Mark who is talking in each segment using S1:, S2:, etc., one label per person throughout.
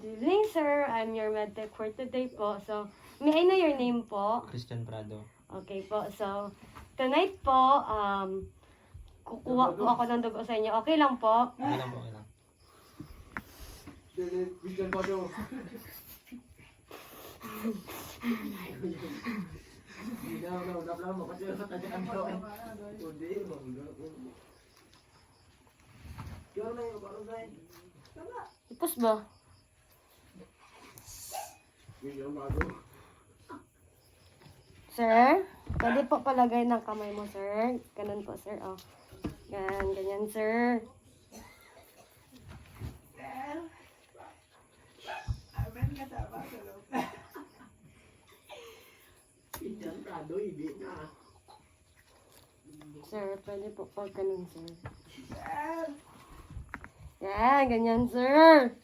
S1: Good evening, sir. I'm your medtech for today po. So, may I know your name po?
S2: Christian Prado.
S1: Okay po. So, tonight po, kukuha po ako ng dugo sa inyo. Okay lang po?
S2: Okay lang po, okay lang.
S3: Christian Prado.
S1: Ipos ba? Sir, pwede po palagay ng kamay mo, sir. Ganun po, sir. Oh. Yan, ganyan, sir. Sir, pwede po pag ganun, sir. Yan, ganyan, sir.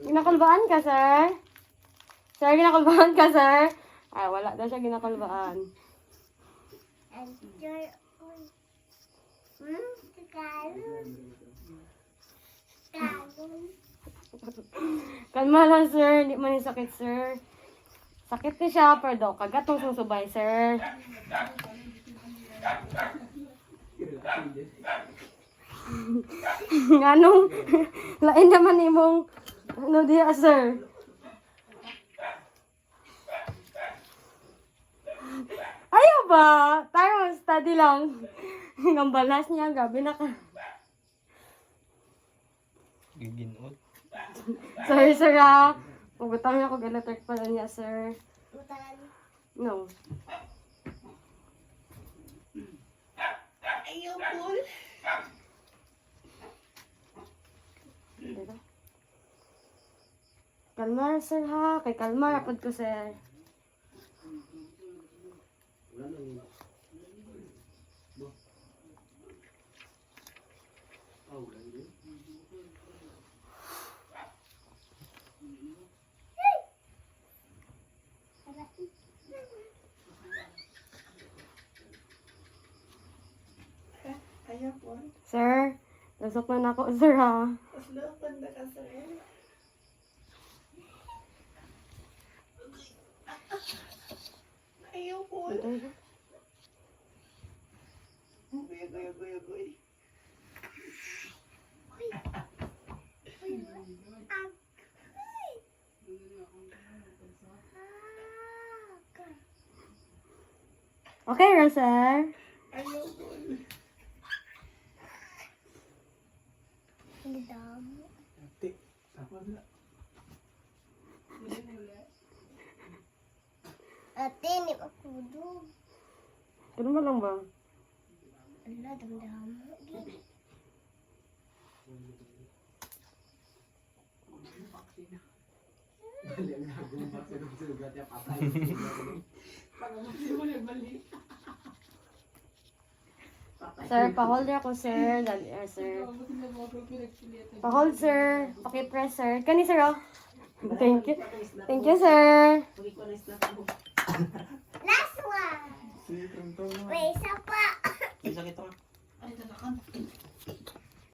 S1: Ginakalbaan ka, sir? Sir, ginakalbaan ka, sir? Ay, wala daw siya ginakalbaan. Kalma lang, sir. Hindi man yung sakit, sir. Sakit na siya, pero daw kagatong susubay, sir. Anong, lain naman imong, ano diya, sir? Ayaw ba? Tayo, study lang. Ang balas niya, gabi na ka.
S2: Giginot.
S1: Sorry, sir, ha. Pagutang niya ako, electric pala niya, sir. No.
S4: Ayaw, Paul.
S1: Kalmar, sir, ha. Kay kalmar, apod ko, sir.
S4: Ayaw, Paul.
S1: Sir, lasok na ako, sir, ha.
S4: Mas lapan na ka, sir. Ayaw, Paul. Guy.
S1: Okay, Rosar.
S4: Ayaw, Paul.
S5: Ate, ni makudog.
S1: Ano ba lang ba?
S5: Ala, damdam.
S1: Sir, pa-hold ako, sir. Dali, sir. Pa-hold, sir. Paki-press, sir. Kani, sir, oh. Thank you. Thank you, sir.
S5: Last one. Wait, isa pa.
S2: Ay, sakit ako.